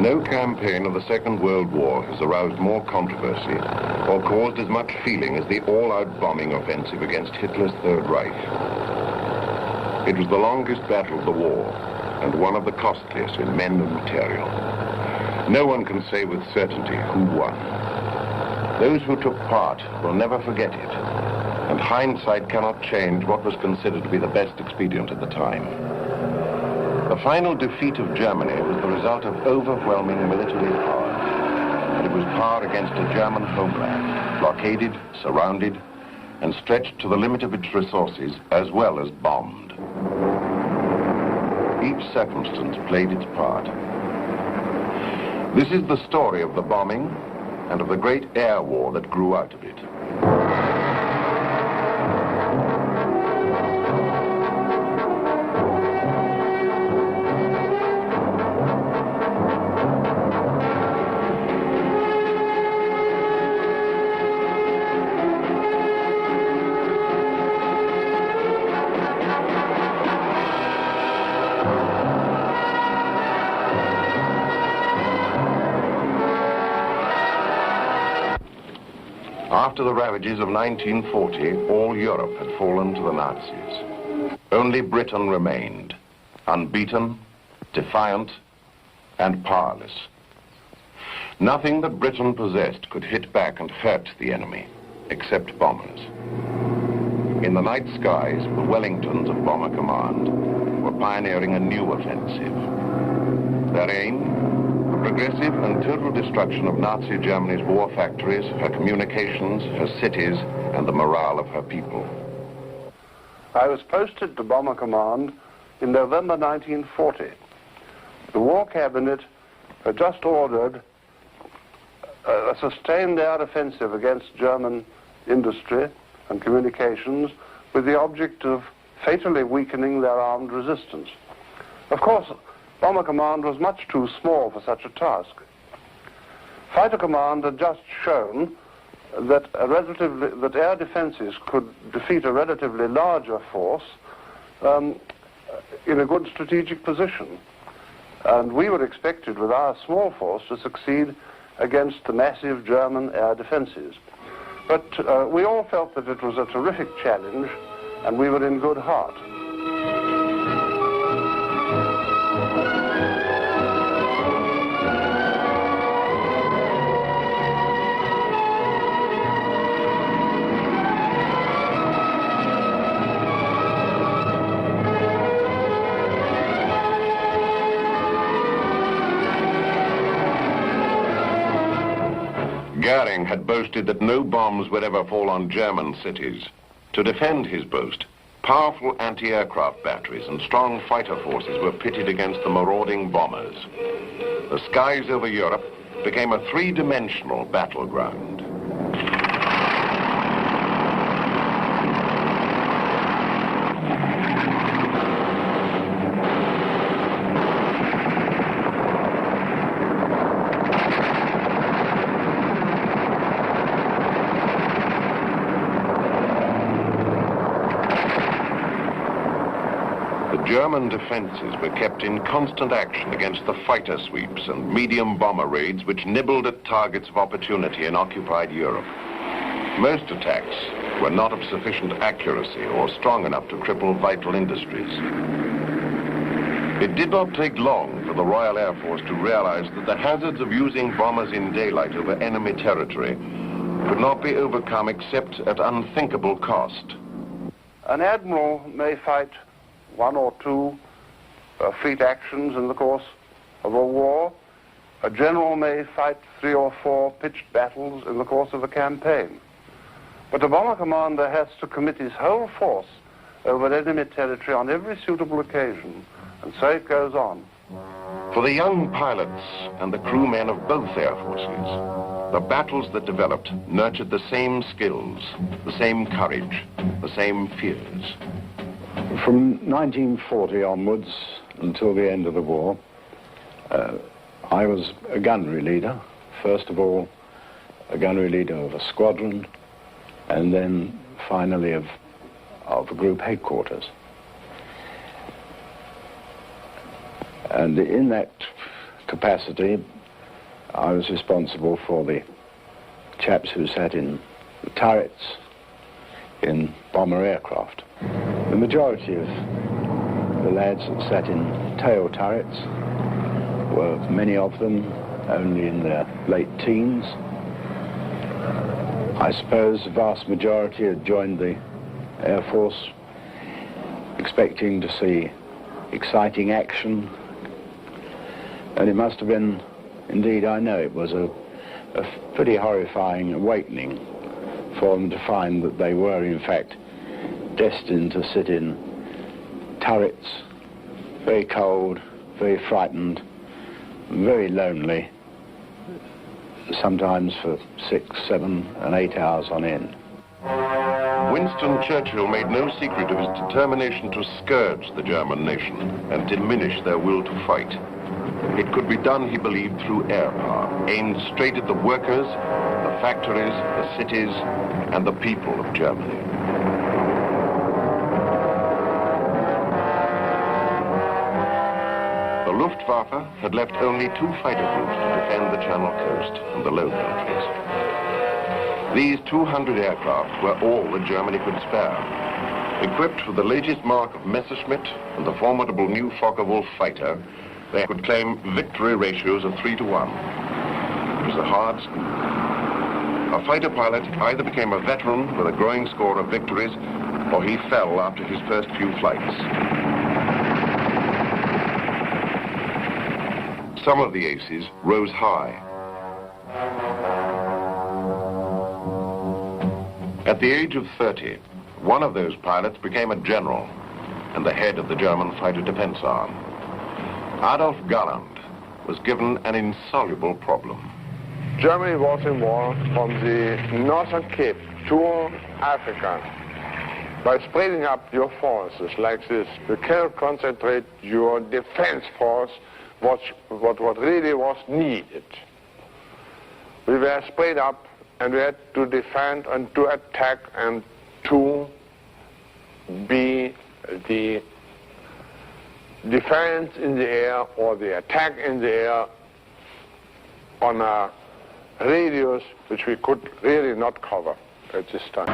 No campaign of the Second World War has aroused more controversy or caused as much feeling as the all-out bombing offensive against Hitler's Third Reich. It was the longest battle of the war and one of the costliest in men and material. No one can say with certainty who won. Those who took part will never forget it, and hindsight cannot change what was considered to be the best expedient at the time. The final defeat of Germany was the result of overwhelming military power, and it was power against a German homeland, blockaded, surrounded, and stretched to the limit of its resources, as well as bombed. Each circumstance played its part. This is the story of the bombing and of the great air war that grew out of it. After the ravages of 1940, all Europe had fallen to the Nazis. Only Britain remained, unbeaten, defiant, and powerless. Nothing that Britain possessed could hit back and hurt the enemy, except bombers. In the night skies, the Wellingtons of Bomber Command were pioneering a new offensive. Their aim? Progressive and total destruction of Nazi Germany's war factories, her communications, her cities, and the morale of her people. I was posted to Bomber Command in November 1940. The War Cabinet had just ordered a sustained air offensive against German industry and communications with the object of fatally weakening their armed resistance. Of course, Bomber Command was much too small for such a task. Fighter Command had just shown that air defenses could defeat a relatively larger force in a good strategic position. And we were expected, with our small force, to succeed against the massive German air defenses. But we all felt that it was a terrific challenge, and we were in good heart. Goering had boasted that no bombs would ever fall on German cities. To defend his boast, powerful anti-aircraft batteries and strong fighter forces were pitted against the marauding bombers. The skies over Europe became a three-dimensional battleground. German defenses were kept in constant action against the fighter sweeps and medium bomber raids which nibbled at targets of opportunity in occupied Europe. Most attacks were not of sufficient accuracy or strong enough to cripple vital industries. It did not take long for the Royal Air Force to realize that the hazards of using bombers in daylight over enemy territory could not be overcome except at unthinkable cost. An admiral may fight one or two fleet actions in the course of a war. A general may fight 3 or 4 pitched battles in the course of a campaign. But a bomber commander has to commit his whole force over enemy territory on every suitable occasion, and so it goes on. For the young pilots and the crewmen of both air forces, the battles that developed nurtured the same skills, the same courage, the same fears. From 1940 onwards until the end of the war, I was a gunnery leader. First of all, a gunnery leader of a squadron, and then finally of a group headquarters. And in that capacity, I was responsible for the chaps who sat in the turrets in bomber aircraft. The majority of the lads that sat in tail turrets were, many of them, only in their late teens. I suppose the vast majority had joined the Air Force expecting to see exciting action, and it must have been, indeed I know it was a pretty horrifying awakening for them to find that they were in fact destined to sit in turrets, very cold, very frightened, very lonely, sometimes for 6, 7 and 8 hours on end. Winston Churchill made no secret of his determination to scourge the German nation and diminish their will to fight. It could be done, he believed, through air power, aimed straight at the workers, the factories, the cities, and the people of Germany. The Luftwaffe had left only 2 fighter groups to defend the Channel coast and the Low Countries. These 200 aircraft were all that Germany could spare. Equipped with the latest mark of Messerschmitt and the formidable new Focke-Wulf fighter, they could claim victory ratios of 3 to 1. It was a hard school. A fighter pilot either became a veteran with a growing score of victories, or he fell after his first few flights. Some of the aces rose high. At the age of 30, one of those pilots became a general and the head of the German fighter defense arm. Adolf Galland was given an insoluble problem. Germany was in war from the Northern Cape to Africa. By spreading up your forces like this, you cannot concentrate your defense force what really was needed. We were spread up and we had to defend and to attack and to be the defense in the air or the attack in the air on a radius which we could really not cover at this time.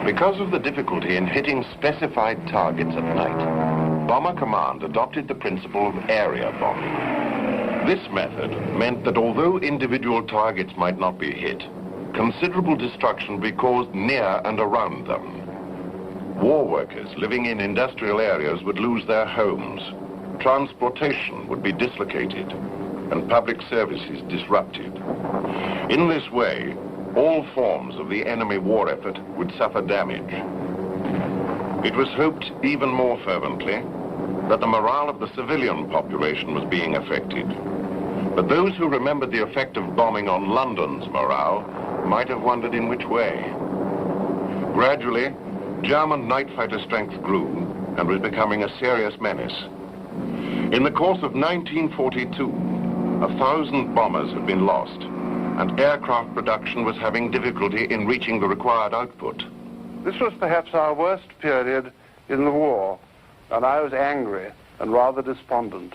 Because of the difficulty in hitting specified targets at night, Bomber Command adopted the principle of area bombing. This method meant that although individual targets might not be hit, considerable destruction would be caused near and around them. War workers living in industrial areas would lose their homes, transportation would be dislocated, and public services disrupted. In this way, all forms of the enemy war effort would suffer damage. It was hoped even more fervently that the morale of the civilian population was being affected. But those who remembered the effect of bombing on London's morale might have wondered in which way. Gradually, German night fighter strength grew and was becoming a serious menace. In the course of 1942, 1,000 bombers had been lost, and aircraft production was having difficulty in reaching the required output. This was perhaps our worst period in the war, and I was angry and rather despondent.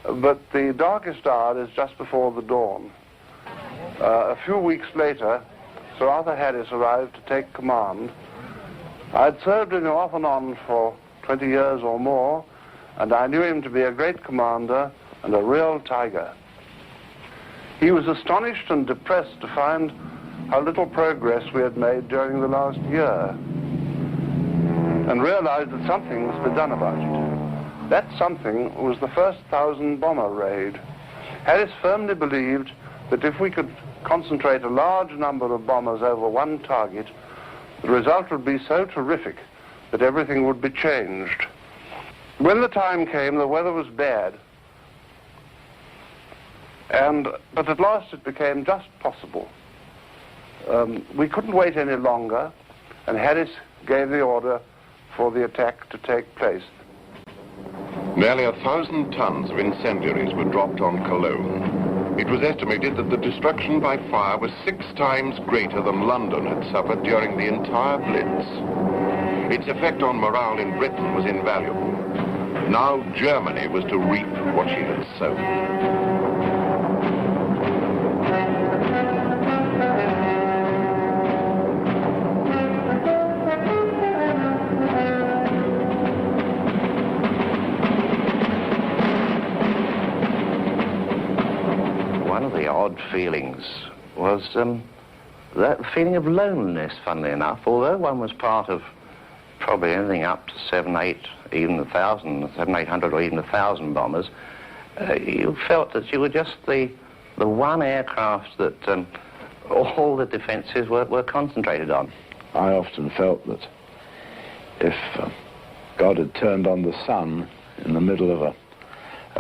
But the darkest hour is just before the dawn. A few weeks later, Sir Arthur Harris arrived to take command. I'd served him off and on for 20 years or more, and I knew him to be a great commander and a real tiger. He was astonished and depressed to find how little progress we had made during the last year, and realized that something must be done about it. That something was the first 1,000 bomber raid. Harris firmly believed that if we could concentrate a large number of bombers over one target, the result would be so terrific that everything would be changed. When the time came, the weather was bad, but at last it became just possible. We couldn't wait any longer, and Harris gave the order for the attack to take place. Nearly 1,000 tons of incendiaries were dropped on Cologne. It was estimated that the destruction by fire was 6 times greater than London had suffered during the entire Blitz. Its effect on morale in Britain was invaluable. Now Germany was to reap what she had sown. One of the odd feelings was that feeling of loneliness, funnily enough, although one was part of probably anything up to 700, 800 or even 1,000 bombers, you felt that you were just the one aircraft that all the defences were concentrated on. I often felt that if God had turned on the sun in the middle of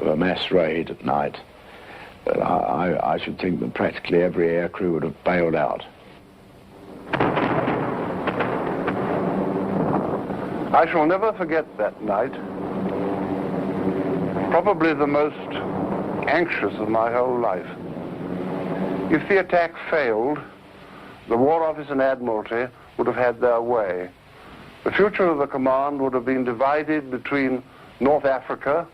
a mass raid at night, that I should think that practically every air crew would have bailed out. I shall never forget that night. Probably the most anxious of my whole life. If the attack failed, the War Office and Admiralty would have had their way. The future of the command would have been divided between North Africa,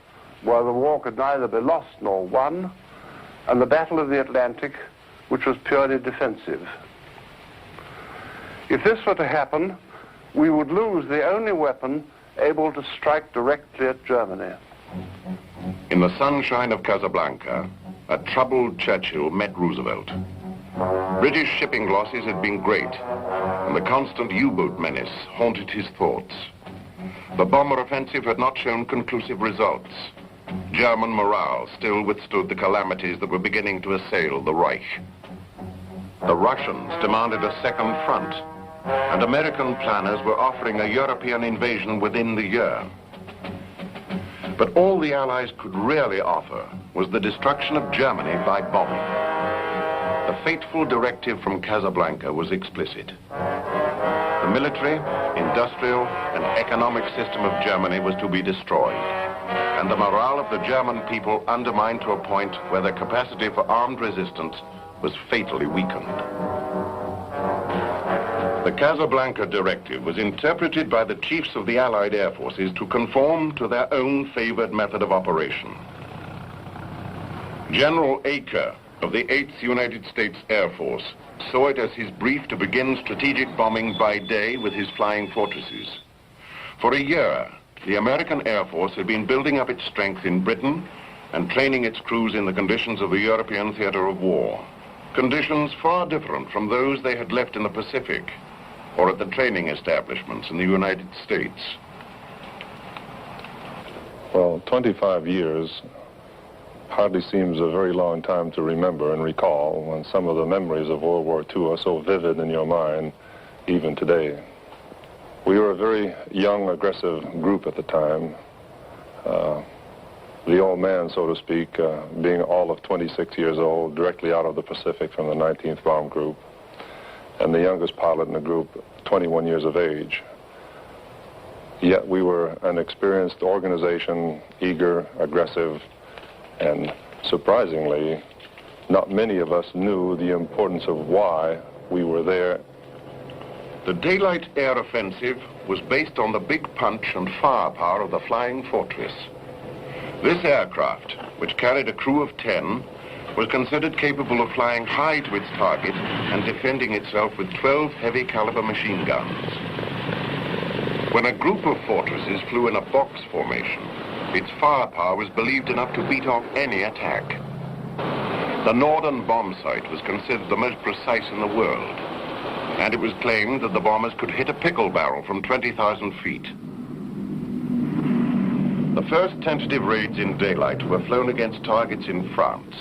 where the war could neither be lost nor won, and the Battle of the Atlantic, which was purely defensive. If this were to happen, we would lose the only weapon able to strike directly at Germany. In the sunshine of Casablanca, a troubled Churchill met Roosevelt. British shipping losses had been great, and the constant U-boat menace haunted his thoughts. The bomber offensive had not shown conclusive results. German morale still withstood the calamities that were beginning to assail the Reich. The Russians demanded a second front, and American planners were offering a European invasion within the year. But all the Allies could really offer was the destruction of Germany by bombing. The fateful directive from Casablanca was explicit. The military, industrial, and economic system of Germany was to be destroyed, and the morale of the German people undermined to a point where their capacity for armed resistance was fatally weakened. The Casablanca directive was interpreted by the chiefs of the Allied air forces to conform to their own favored method of operation. General Acre of the 8th United States Air Force saw it as his brief to begin strategic bombing by day with his flying fortresses. For a year, the American Air Force had been building up its strength in Britain and training its crews in the conditions of the European theater of war. Conditions far different from those they had left in the Pacific or at the training establishments in the United States. Well, 25 years hardly seems a very long time to remember and recall when some of the memories of World War II are so vivid in your mind, even today. We were a very young, aggressive group at the time. The old man, so to speak, being all of 26 years old, directly out of the Pacific from the 19th Bomb Group, and the youngest pilot in the group, 21 years of age. Yet we were an experienced organization, eager, aggressive, and surprisingly, not many of us knew the importance of why we were there. The daylight air offensive was based on the big punch and firepower of the Flying Fortress. This aircraft, which carried a crew of 10, was considered capable of flying high to its target and defending itself with 12 heavy caliber machine guns. When a group of fortresses flew in a box formation, its firepower was believed enough to beat off any attack. The Norden bomb site was considered the most precise in the world, and it was claimed that the bombers could hit a pickle barrel from 20,000 feet. The first tentative raids in daylight were flown against targets in France.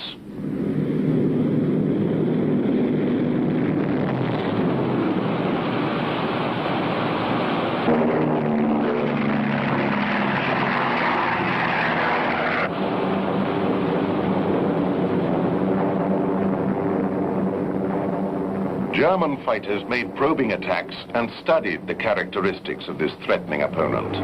German fighters made probing attacks and studied the characteristics of this threatening opponent.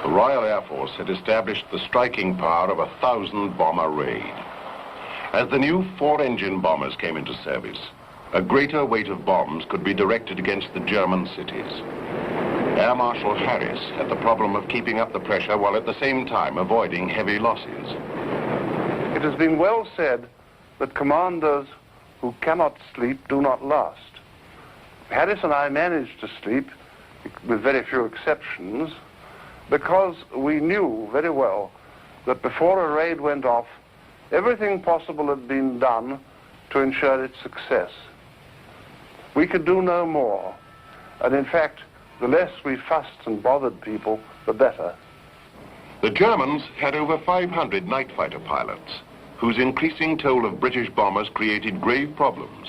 the Royal Air Force had established the striking power of a 1,000-bomber raid. As the new 4-engine bombers came into service, a greater weight of bombs could be directed against the German cities. Air Marshal Harris had the problem of keeping up the pressure while at the same time avoiding heavy losses. It has been well said that commanders who cannot sleep do not last. Harris and I managed to sleep, with very few exceptions, because we knew very well that before a raid went off, everything possible had been done to ensure its success. We could do no more, and in fact, the less we fussed and bothered people, the better. The Germans had over 500 night fighter pilots, whose increasing toll of British bombers created grave problems.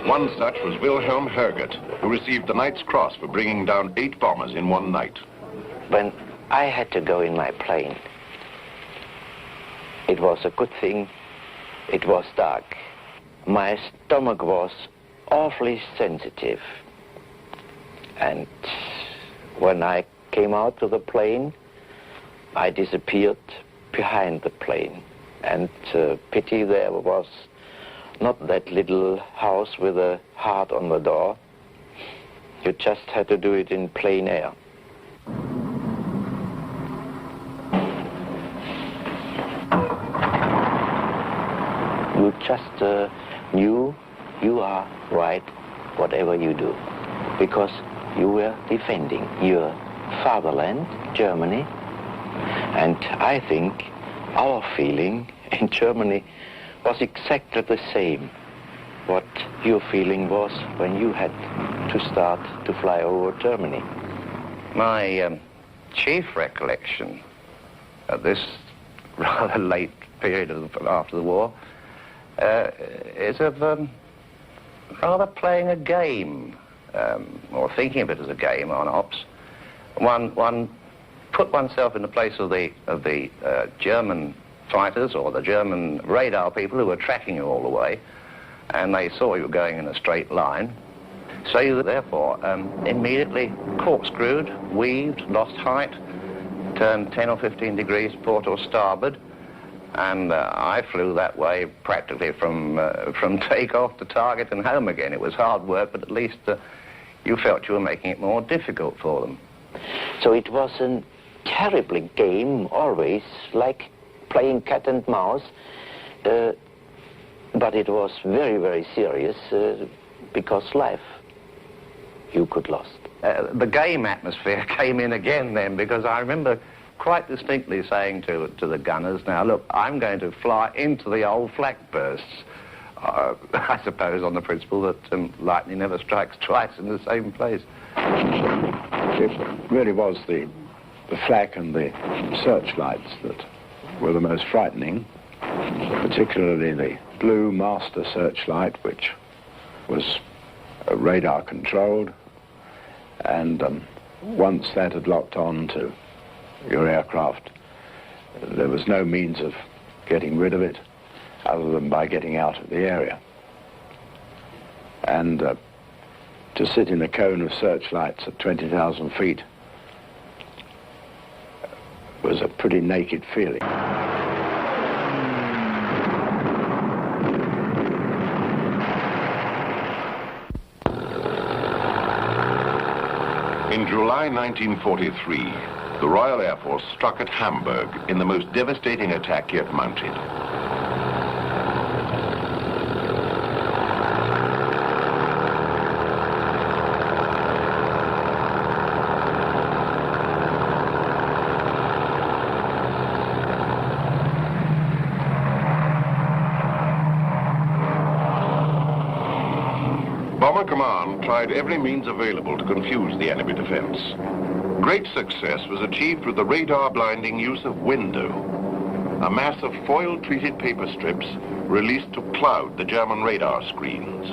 One such was Wilhelm Herget, who received the Knight's Cross for bringing down 8 bombers in one night. When I had to go in my plane, it was a good thing it was dark. My stomach was awfully sensitive. And when I came out to the plane, I disappeared behind the plane. And pity there was not that little house with a heart on the door. You just had to do it in plain air. You just knew you are right whatever you do, because you were defending your fatherland, Germany. And I think our feeling in Germany was exactly the same what your feeling was when you had to start to fly over Germany. My chief recollection at this rather late period after the war is of rather playing a game, or thinking of it as a game on ops. One put oneself in the place of the German fighters or the German radar people who were tracking you all the way, and they saw you going in a straight line. So you therefore immediately corkscrewed, weaved, lost height, turned 10 or 15 degrees port or starboard, and I flew that way practically from takeoff to target and home again. It was hard work, but at least you felt you were making it more difficult for them. So it was a terrible game, always, like playing cat and mouse, but it was very, very serious because life you could lost. The game atmosphere came in again then, because I remember quite distinctly saying to the gunners, now look, I'm going to fly into the old flak bursts. I suppose on the principle that lightning never strikes twice in the same place. It really was the flak and the searchlights that were the most frightening, particularly the blue master searchlight, which was radar controlled, and once that had locked on to your aircraft, there was no means of getting rid of it other than by getting out of the area. And to sit in a cone of searchlights at 20,000 feet was a pretty naked feeling. In July 1943, the Royal Air Force struck at Hamburg in the most devastating attack yet mounted. Bomber Command tried every means available to confuse the enemy defense. Great success was achieved with the radar-blinding use of window, a mass of foil-treated paper strips released to cloud the German radar screens.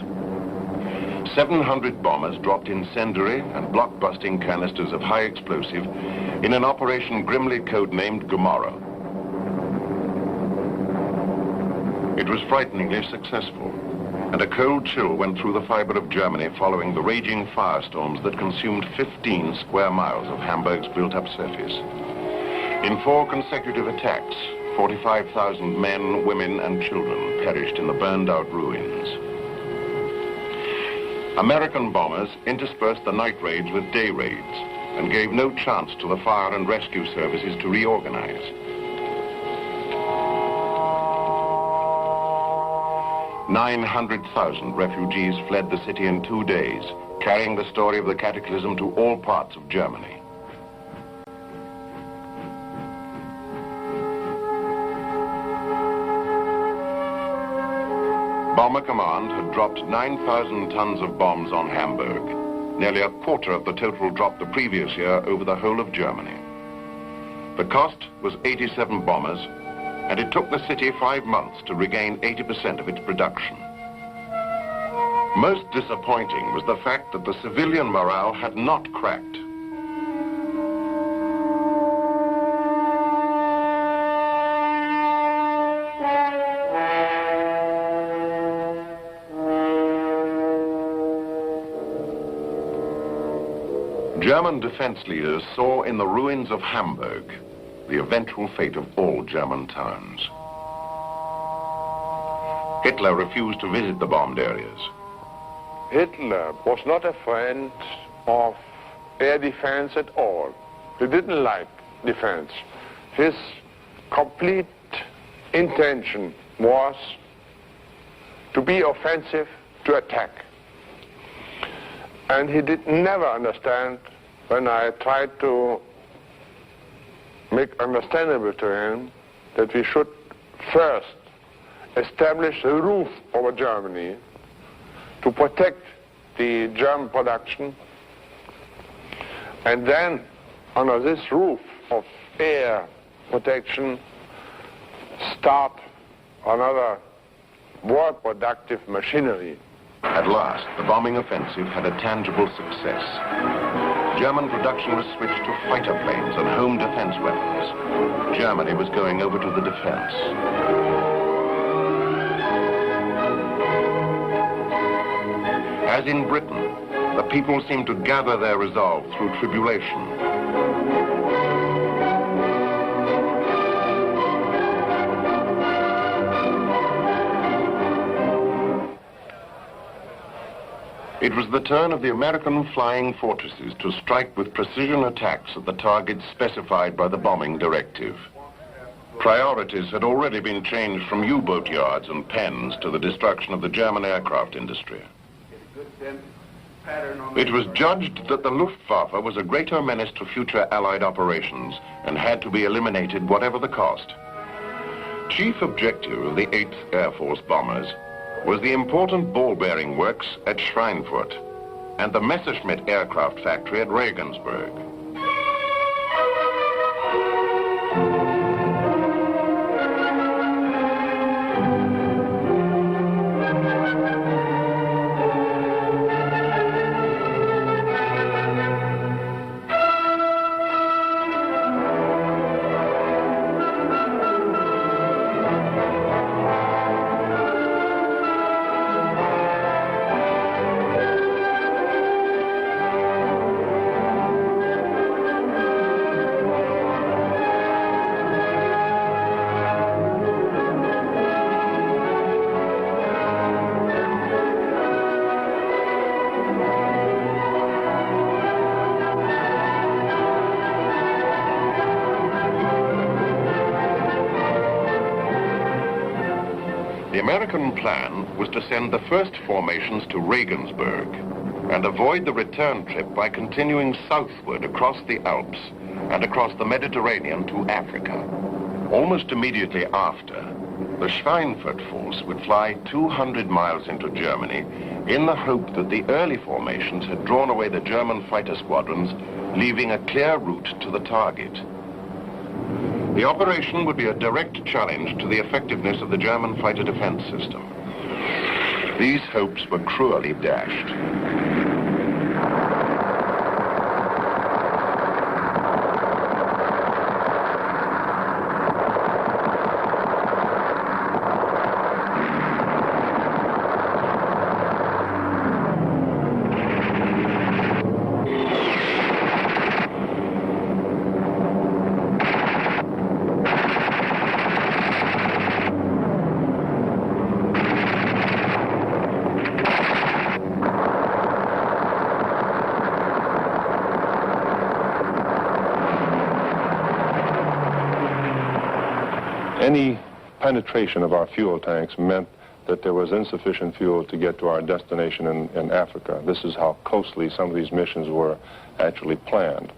700 bombers dropped incendiary and block-busting canisters of high explosive in an operation grimly codenamed Gomorrah. It was frighteningly successful, and a cold chill went through the fiber of Germany following the raging firestorms that consumed 15 square miles of Hamburg's built-up surface. In 4 consecutive attacks, 45,000 men, women, and children perished in the burned-out ruins. American bombers interspersed the night raids with day raids and gave no chance to the fire and rescue services to reorganize. "900,000 refugees fled the city in 2 days, carrying the story of the cataclysm to all parts of Germany. Bomber Command had dropped 9,000 tons of bombs on Hamburg, nearly a quarter of the total dropped the previous year over the whole of Germany. The cost was 87 bombers, and it took the city 5 months to regain 80% of its production. Most disappointing was the fact that the civilian morale had not cracked. German defense leaders saw in the ruins of Hamburg the eventual fate of all German towns. Hitler refused to visit the bombed areas. Hitler was not a friend of air defense at all. He didn't like defense. His complete intention was to be offensive, to attack. And he did never understand when I tried to make understandable to him that we should first establish a roof over Germany to protect the German production, and then under this roof of air protection start another war productive machinery. At last, the bombing offensive had a tangible success. German production was switched to fighter planes and home defense weapons. Germany was going over to the defense. As in Britain, the people seemed to gather their resolve through tribulation. It was the turn of the American flying fortresses to strike with precision attacks at the targets specified by the bombing directive. Priorities had already been changed from U-boat yards and pens to the destruction of the German aircraft industry. It was judged that the Luftwaffe was a greater menace to future Allied operations and had to be eliminated whatever the cost. Chief objective of the 8th Air Force bombers was the important ball-bearing works at Schweinfurt and the Messerschmitt aircraft factory at Regensburg. The American plan was to send the first formations to Regensburg and avoid the return trip by continuing southward across the Alps and across the Mediterranean to Africa. Almost immediately after, the Schweinfurt force would fly 200 miles into Germany in the hope that the early formations had drawn away the German fighter squadrons, leaving a clear route to the target. The operation would be a direct challenge to the effectiveness of the German fighter defense system. These hopes were cruelly dashed. Any penetration of our fuel tanks meant that there was insufficient fuel to get to our destination in Africa. This is how closely some of these missions were actually planned.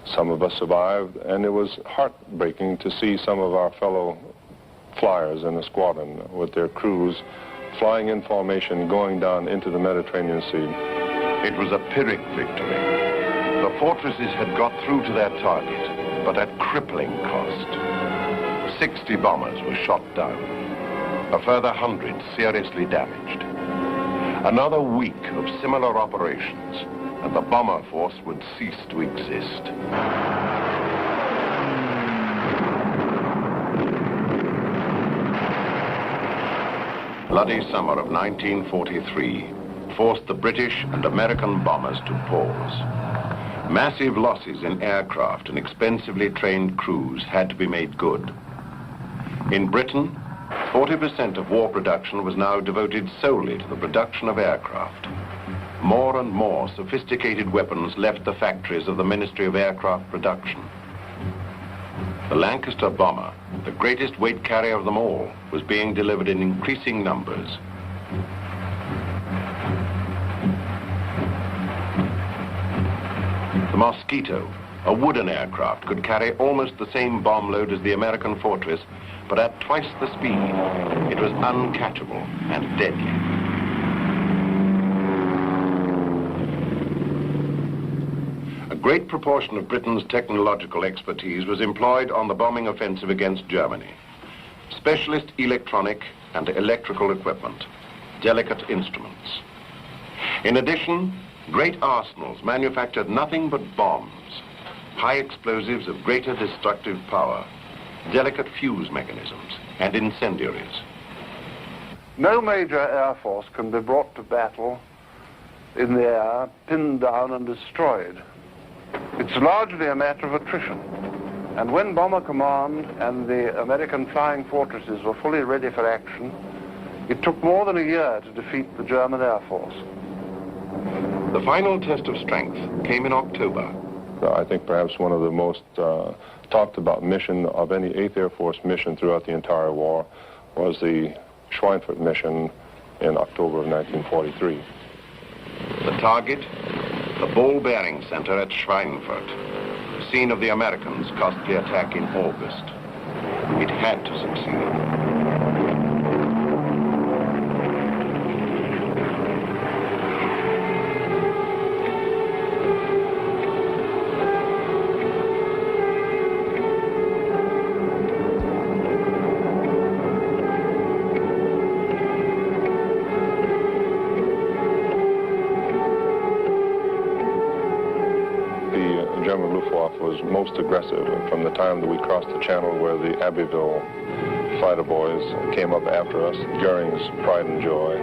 Some of us survived, and it was heartbreaking to see some of our fellow flyers in the squadron with their crews flying in formation, going down into the Mediterranean Sea. It was a Pyrrhic victory. The fortresses had got through to their target, but at crippling cost. 60 bombers were shot down. A further 100 seriously damaged. Another week of similar operations, and the bomber force would cease to exist. Bloody summer of 1943 forced the British and American bombers to pause. Massive losses in aircraft and expensively trained crews had to be made good. In Britain, 40% of war production was now devoted solely to the production of aircraft. More and more sophisticated weapons left the factories of the Ministry of Aircraft Production. The Lancaster bomber, the greatest weight carrier of them all, was being delivered in increasing numbers. The Mosquito, a wooden aircraft, could carry almost the same bomb load as the American Fortress, but at twice the speed. It was uncatchable and deadly. A great proportion of Britain's technological expertise was employed on the bombing offensive against Germany. Specialist electronic and electrical equipment, delicate instruments. In addition, great arsenals manufactured nothing but bombs, high explosives of greater destructive power, delicate fuse mechanisms, and incendiaries. No major air force can be brought to battle in the air, pinned down and destroyed. It's largely a matter of attrition. And when Bomber Command and the American flying fortresses were fully ready for action, it took more than a year to defeat the German Air Force. The final test of strength came in October. I think perhaps one of the most talked about mission of any 8th Air Force mission throughout the entire war was the Schweinfurt mission in October of 1943. The target, the ball bearing center at Schweinfurt, the scene of the Americans' costly attack in August. It had to succeed. Was most aggressive from the time that we crossed the channel where the Abbeville fighter boys came up after us, Goering's pride and joy.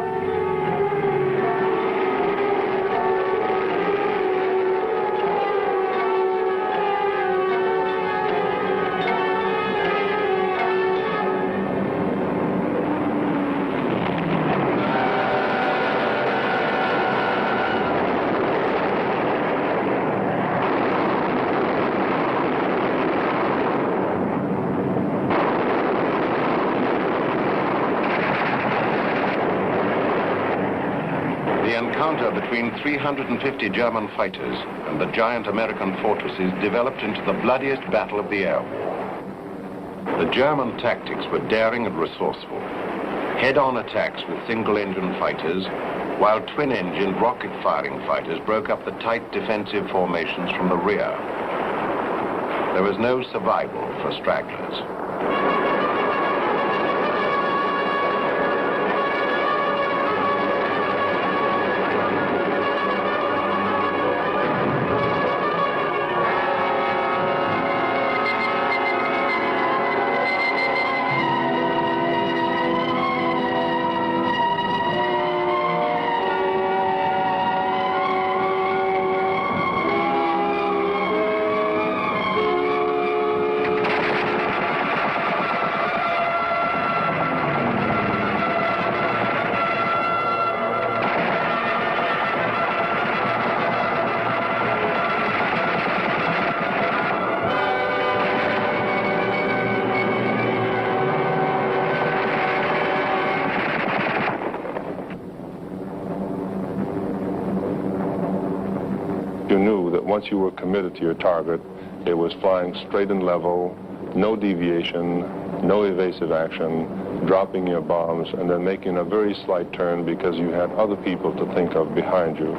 Between 350 German fighters and the giant American fortresses developed into the bloodiest battle of the air war. The German tactics were daring and resourceful. Head-on attacks with single-engine fighters, while twin-engined rocket-firing fighters broke up the tight defensive formations from the rear. There was no survival for stragglers. You knew that once you were committed to your target, it was flying straight and level, no deviation, no evasive action, dropping your bombs, and then making a very slight turn because you had other people to think of behind you.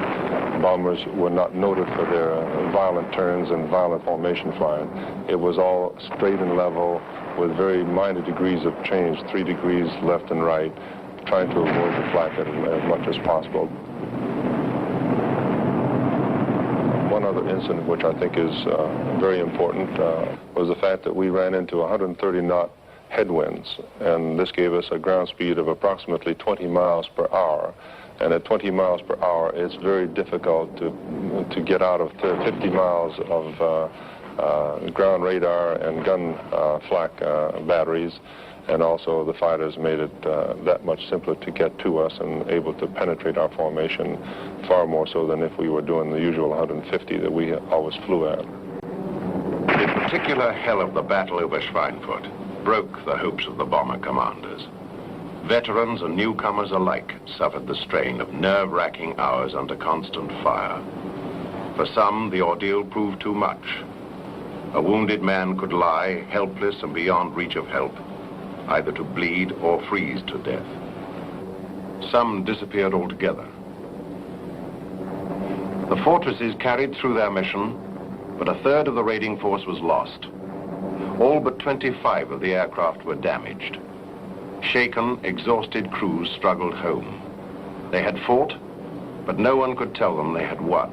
Bombers were not noted for their violent turns and violent formation flying. It was all straight and level with very minor degrees of change, 3 degrees left and right, trying to avoid the flak as much as possible. One other incident which I think is very important was the fact that we ran into 130-knot headwinds, and this gave us a ground speed of approximately 20 miles per hour. And at 20 miles per hour, it's very difficult to get out of 50 miles of ground radar and gun flak batteries. And also the fighters made it that much simpler to get to us and able to penetrate our formation far more so than if we were doing the usual 150 that we always flew at. In particular, hell of the battle over Schweinfurt broke the hopes of the bomber commanders. Veterans and newcomers alike suffered the strain of nerve-wracking hours under constant fire. For some, the ordeal proved too much. A wounded man could lie, helpless and beyond reach of help, either to bleed or freeze to death. Some disappeared altogether. The fortresses carried through their mission, but a third of the raiding force was lost. All but 25 of the aircraft were damaged. Shaken, exhausted crews struggled home. They had fought, but no one could tell them they had won.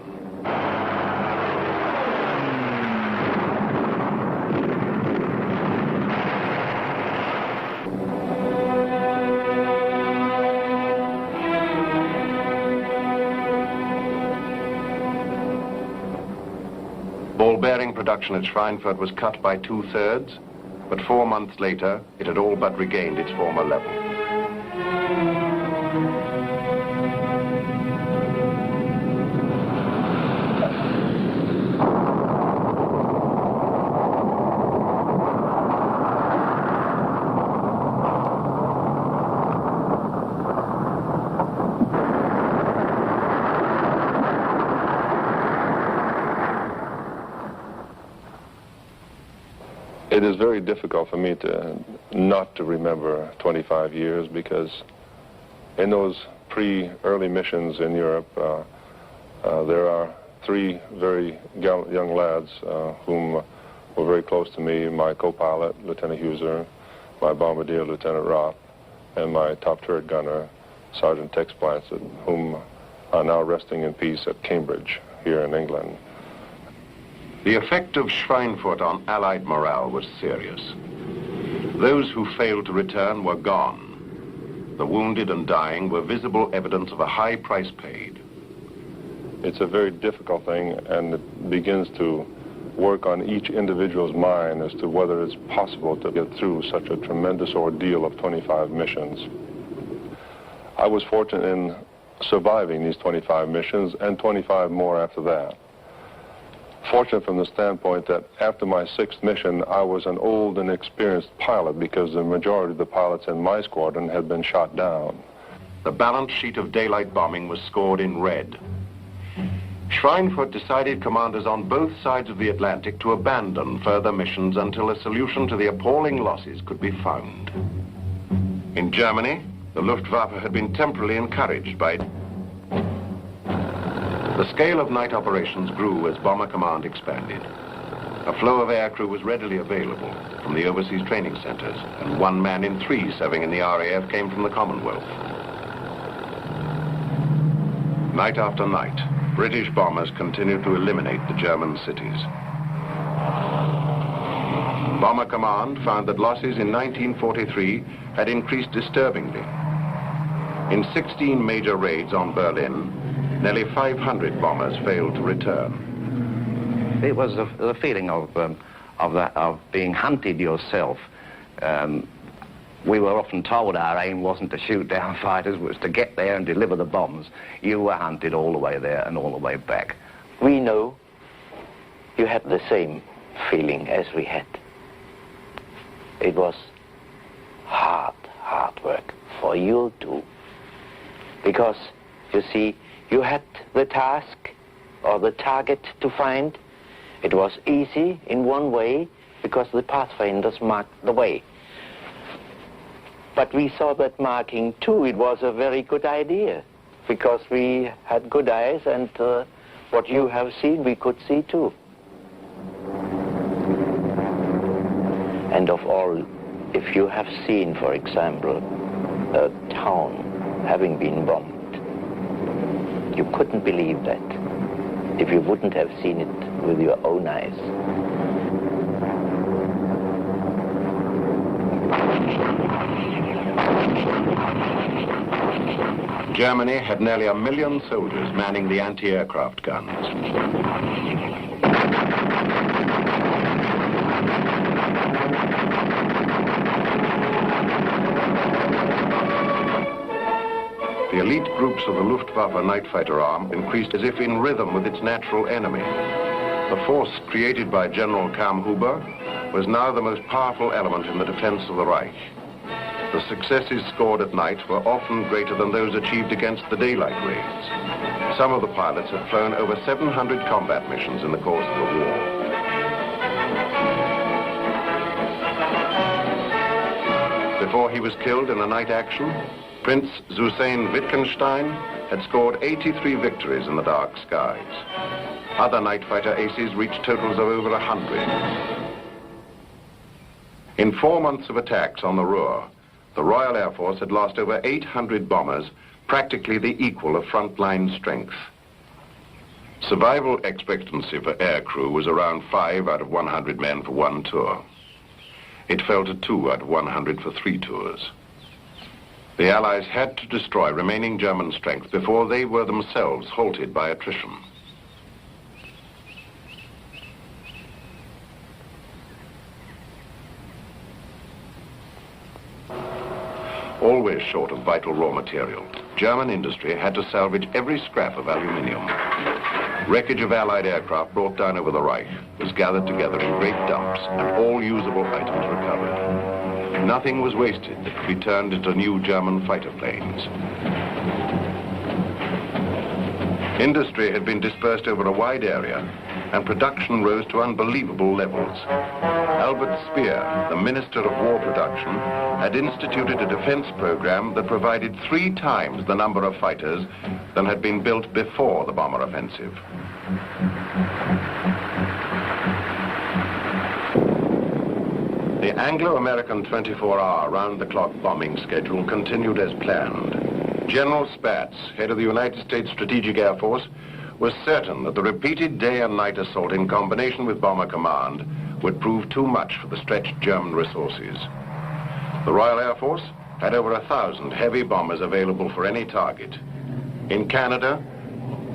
Ball-bearing production at Schweinfurt was cut by 2/3, but 4 months later, it had all but regained its former level. It is very difficult for me not to remember 25 years because in those early missions in Europe, there are 3 very gallant young lads whom were very close to me, my co-pilot, Lieutenant Huser, my bombardier, Lieutenant Roth, and my top turret gunner, Sergeant Tex Blancett, whom are now resting in peace at Cambridge here in England. The effect of Schweinfurt on Allied morale was serious. Those who failed to return were gone. The wounded and dying were visible evidence of a high price paid. It's a very difficult thing, and it begins to work on each individual's mind as to whether it's possible to get through such a tremendous ordeal of 25 missions. I was fortunate in surviving these 25 missions and 25 more after that. Fortunate from the standpoint that after my 6th mission, I was an old and experienced pilot because the majority of the pilots in my squadron had been shot down. The balance sheet of daylight bombing was scored in red. Schweinfurt decided commanders on both sides of the Atlantic to abandon further missions until a solution to the appalling losses could be found. In Germany, the Luftwaffe had been temporarily encouraged by the scale of night operations grew as Bomber Command expanded. A flow of aircrew was readily available from the overseas training centers, and 1 man in 3 serving in the RAF came from the Commonwealth. Night after night, British bombers continued to eliminate the German cities. Bomber Command found that losses in 1943 had increased disturbingly. In 16 major raids on Berlin, nearly 500 bombers failed to return. It was the feeling of being hunted yourself. We were often told our aim wasn't to shoot down fighters, it was to get there and deliver the bombs. You were hunted all the way there and all the way back. We know you had the same feeling as we had. It was hard work for you too. Because, you see, you had the task or the target to find. It was easy in one way because the pathfinders marked the way. But we saw that marking too, it was a very good idea because we had good eyes, and what you have seen we could see too. And of all, if you have seen, for example, a town having been bombed, you couldn't believe that if you wouldn't have seen it with your own eyes. Germany had nearly 1 million soldiers manning the anti-aircraft guns. The elite groups of the Luftwaffe night fighter arm increased as if in rhythm with its natural enemy. The force created by General Kammhuber was now the most powerful element in the defense of the Reich. The successes scored at night were often greater than those achieved against the daylight raids. Some of the pilots had flown over 700 combat missions in the course of the war. Before he was killed in a night action, Prince Zusein Wittgenstein had scored 83 victories in the dark skies. Other night fighter aces reached totals of over 100. In 4 months of attacks on the Ruhr, the Royal Air Force had lost over 800 bombers, practically the equal of frontline strength. Survival expectancy for air crew was around 5 out of 100 men for 1 tour. It fell to 2 out of 100 for 3 tours. The Allies had to destroy remaining German strength before they were themselves halted by attrition. Always short of vital raw material, German industry had to salvage every scrap of aluminium. Wreckage of Allied aircraft brought down over the Reich was gathered together in great dumps, and all usable items recovered. Nothing was wasted that could be turned into new German fighter planes. Industry had been dispersed over a wide area, and production rose to unbelievable levels. Albert Speer, the Minister of War Production, had instituted a defense program that provided 3 times the number of fighters than had been built before the bomber offensive. The Anglo-American 24-hour round-the-clock bombing schedule continued as planned. General Spaatz, head of the United States Strategic Air Force, was certain that the repeated day and night assault in combination with Bomber Command would prove too much for the stretched German resources. The Royal Air Force had over 1,000 heavy bombers available for any target. In Canada,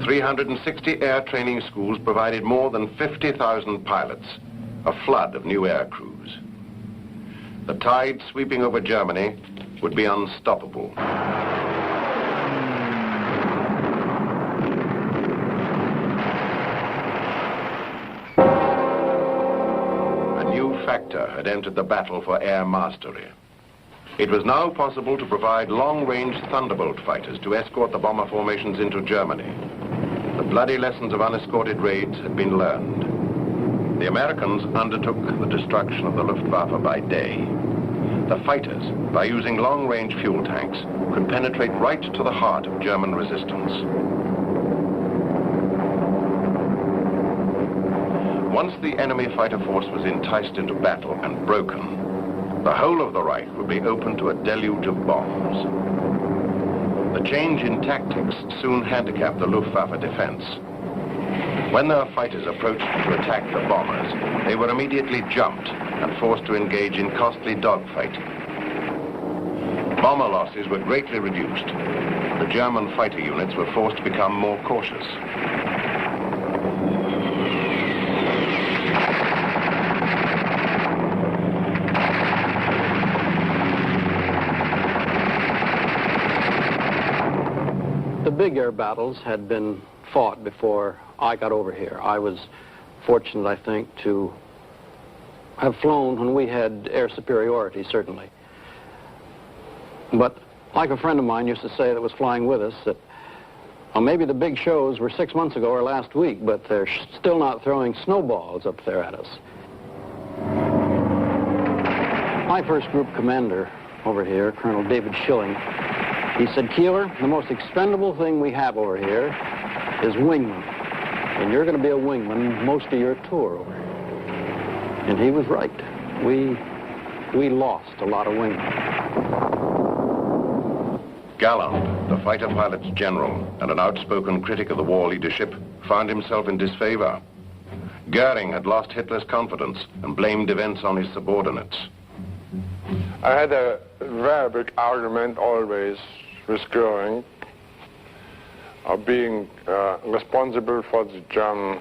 360 air training schools provided more than 50,000 pilots, a flood of new air crews. The tide sweeping over Germany would be unstoppable. A new factor had entered the battle for air mastery. It was now possible to provide long-range Thunderbolt fighters to escort the bomber formations into Germany. The bloody lessons of unescorted raids had been learned. The Americans undertook the destruction of the Luftwaffe by day. The fighters, by using long-range fuel tanks, could penetrate right to the heart of German resistance. Once the enemy fighter force was enticed into battle and broken, the whole of the Reich would be open to a deluge of bombs. The change in tactics soon handicapped the Luftwaffe defense. When their fighters approached to attack the bombers, they were immediately jumped and forced to engage in costly dogfighting. Bomber losses were greatly reduced. The German fighter units were forced to become more cautious. The big air battles had been fought before I got over here. I was fortunate, I think, to have flown when we had air superiority, certainly. But like a friend of mine used to say that was flying with us, that Well, maybe the big shows were 6 months ago or last week, but they're still not throwing snowballs up there at us. My first group commander over here, Colonel David Schilling, he said, Keeler, the most expendable thing we have over here is wingmen. And you're going to be a wingman most of your tour over here. And he was right. We lost a lot of wingmen. Galland, the fighter pilot's general and an outspoken critic of the war leadership, found himself in disfavor. Goering had lost Hitler's confidence and blamed events on his subordinates. I had a very big argument always with Goering of being responsible for the German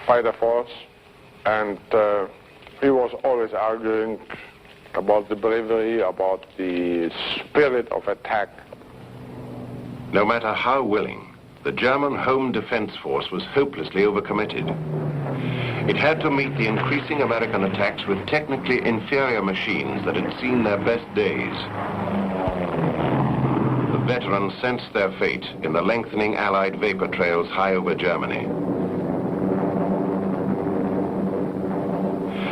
fighter force, and he was always arguing about the bravery, about the spirit of attack. No matter how willing, the German Home Defense Force was hopelessly overcommitted. It had to meet the increasing American attacks with technically inferior machines that had seen their best days. The veterans sensed their fate in the lengthening Allied vapor trails high over Germany.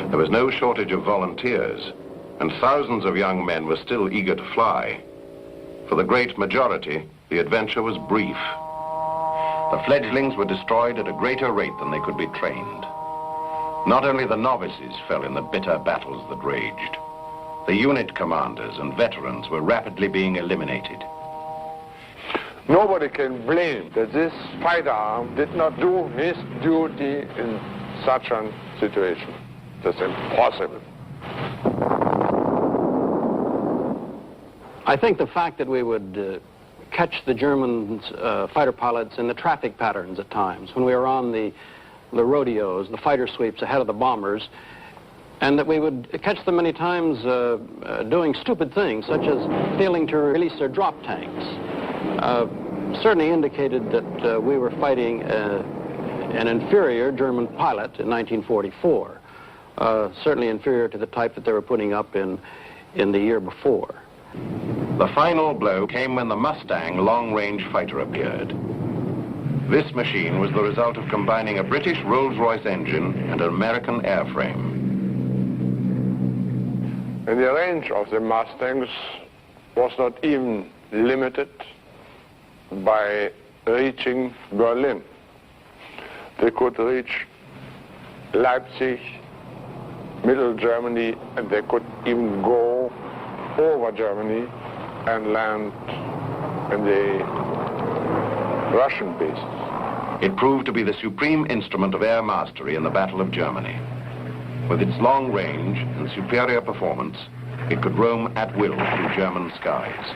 There was no shortage of volunteers, and thousands of young men were still eager to fly. For the great majority, the adventure was brief. The fledglings were destroyed at a greater rate than they could be trained. Not only the novices fell in the bitter battles that raged. The unit commanders and veterans were rapidly being eliminated. Nobody can blame that this fighter arm did not do his duty in such a situation. That's impossible. I think the fact that we would catch the German fighter pilots in the traffic patterns at times, when we were on the rodeos, the fighter sweeps ahead of the bombers, and that we would catch them many times doing stupid things, such as failing to release their drop tanks, certainly indicated that we were fighting an inferior German pilot in 1944, certainly inferior to the type that they were putting up in the year before. The final blow came when the Mustang long-range fighter appeared. This machine was the result of combining a British Rolls-Royce engine and an American airframe. And the range of the Mustangs was not even limited by reaching Berlin. They could reach Leipzig, Middle Germany, and they could even go over Germany and land in the Russian bases. It proved to be the supreme instrument of air mastery in the Battle of Germany. With its long range and superior performance, it could roam at will through German skies.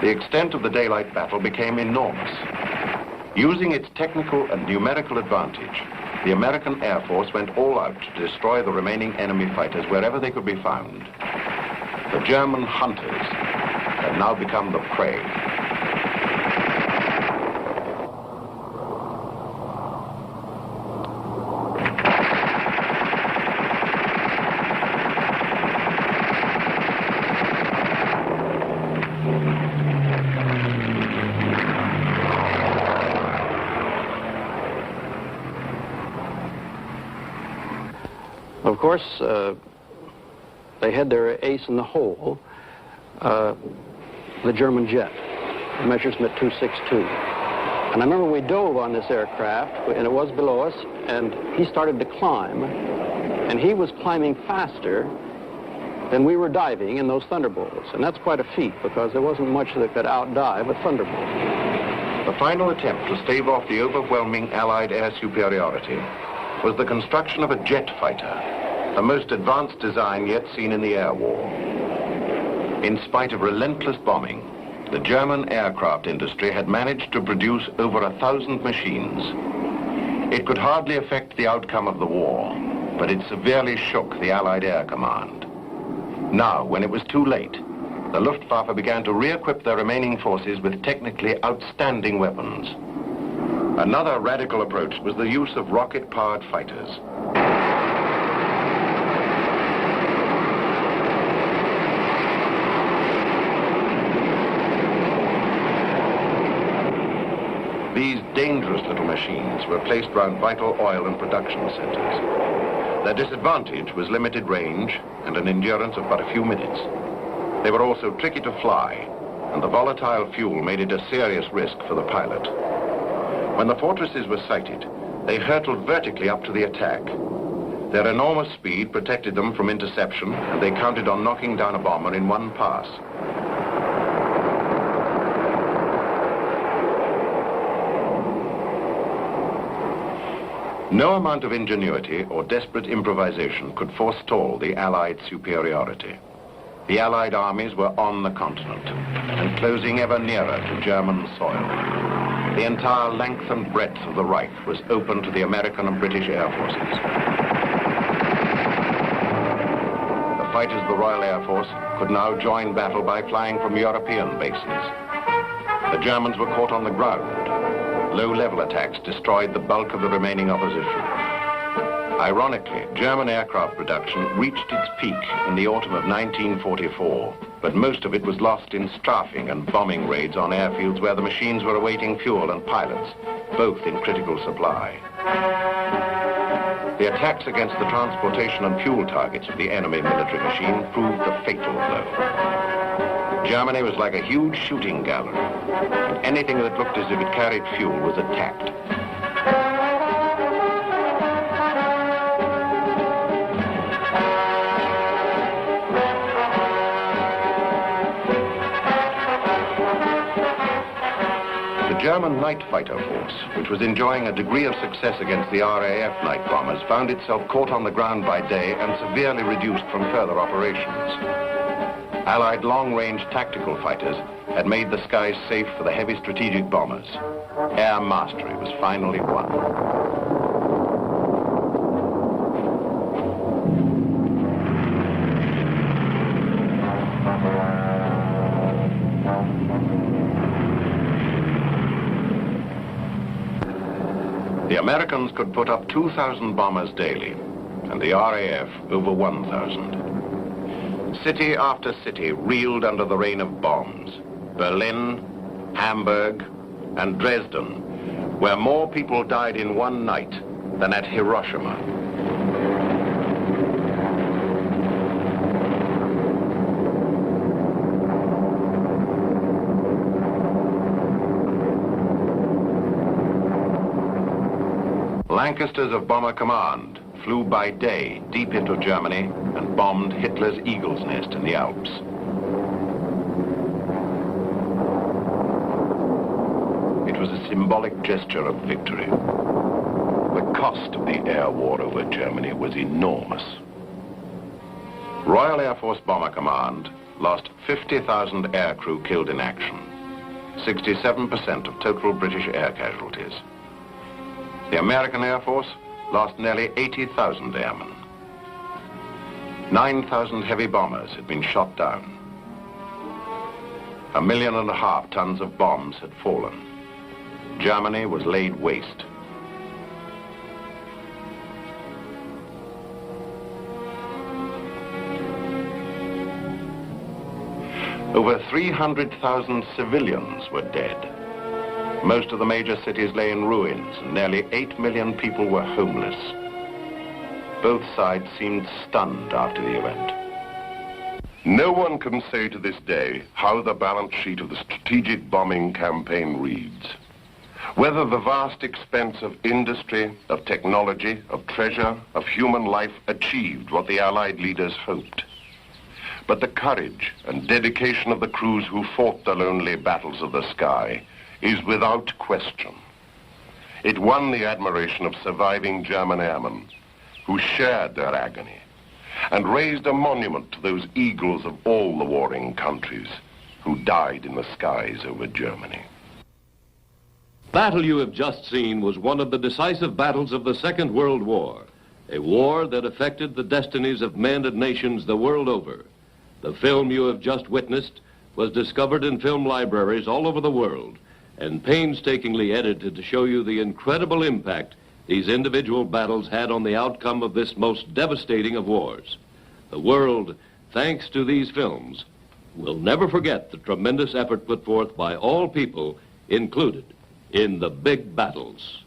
The extent of the daylight battle became enormous. Using its technical and numerical advantage, the American Air Force went all out to destroy the remaining enemy fighters wherever they could be found. The German hunters had now become the prey. Of course, they had their ace in the hole, the German jet, Messerschmitt 262. And I remember we dove on this aircraft, and it was below us, and he started to climb, and he was climbing faster than we were diving in those Thunderbolts. And that's quite a feat, because there wasn't much that could outdive a Thunderbolt. The final attempt to stave off the overwhelming Allied air superiority was the construction of a jet fighter, the most advanced design yet seen in the air war. In spite of relentless bombing, the German aircraft industry had managed to produce over 1,000 machines. It could hardly affect the outcome of the war, but it severely shook the Allied Air Command. Now, when it was too late, the Luftwaffe began to re-equip their remaining forces with technically outstanding weapons. Another radical approach was the use of rocket-powered fighters. These dangerous little machines were placed round vital oil and production centers. Their disadvantage was limited range and an endurance of but a few minutes. They were also tricky to fly, and the volatile fuel made it a serious risk for the pilot. When the fortresses were sighted, they hurtled vertically up to the attack. Their enormous speed protected them from interception, and they counted on knocking down a bomber in one pass. No amount of ingenuity or desperate improvisation could forestall the Allied superiority. The Allied armies were on the continent and closing ever nearer to German soil. The entire length and breadth of the Reich was open to the American and British air forces. The fighters of the Royal Air Force could now join battle by flying from European bases. The Germans were caught on the ground. Low-level attacks destroyed the bulk of the remaining opposition. Ironically, German aircraft production reached its peak in the autumn of 1944, but most of it was lost in strafing and bombing raids on airfields where the machines were awaiting fuel and pilots, both in critical supply. The attacks against the transportation and fuel targets of the enemy military machine proved the fatal blow. Germany was like a huge shooting gallery, and anything that looked as if it carried fuel was attacked. The German night fighter force, which was enjoying a degree of success against the RAF night bombers, found itself caught on the ground by day and severely reduced from further operations. Allied long-range tactical fighters had made the skies safe for the heavy strategic bombers. Air mastery was finally won. The Americans could put up 2,000 bombers daily, and the RAF over 1,000. City after city reeled under the rain of bombs. Berlin, Hamburg, and Dresden, where more people died in one night than at Hiroshima. Lancasters of Bomber Command flew by day deep into Germany and bombed Hitler's Eagle's Nest in the Alps. It was a symbolic gesture of victory. The cost of the air war over Germany was enormous. Royal Air Force Bomber Command lost 50,000 aircrew killed in action, 67% of total British air casualties. The American Air Force lost nearly 80,000 airmen. 9,000 heavy bombers had been shot down. 1.5 million tons of bombs had fallen. Germany was laid waste. Over 300,000 civilians were dead. Most of the major cities lay in ruins, and nearly 8 million people were homeless. Both sides seemed stunned after the event. No one can say to this day how the balance sheet of the strategic bombing campaign reads. Whether the vast expense of industry, of technology, of treasure, of human life achieved what the Allied leaders hoped. But the courage and dedication of the crews who fought the lonely battles of the sky is without question. It won the admiration of surviving German airmen who shared their agony and raised a monument to those eagles of all the warring countries who died in the skies over Germany. The battle you have just seen was one of the decisive battles of the Second World War, a war that affected the destinies of men and nations the world over. The film you have just witnessed was discovered in film libraries all over the world and painstakingly edited to show you the incredible impact these individual battles had on the outcome of this most devastating of wars. The world, thanks to these films, will never forget the tremendous effort put forth by all people, included in the big battles.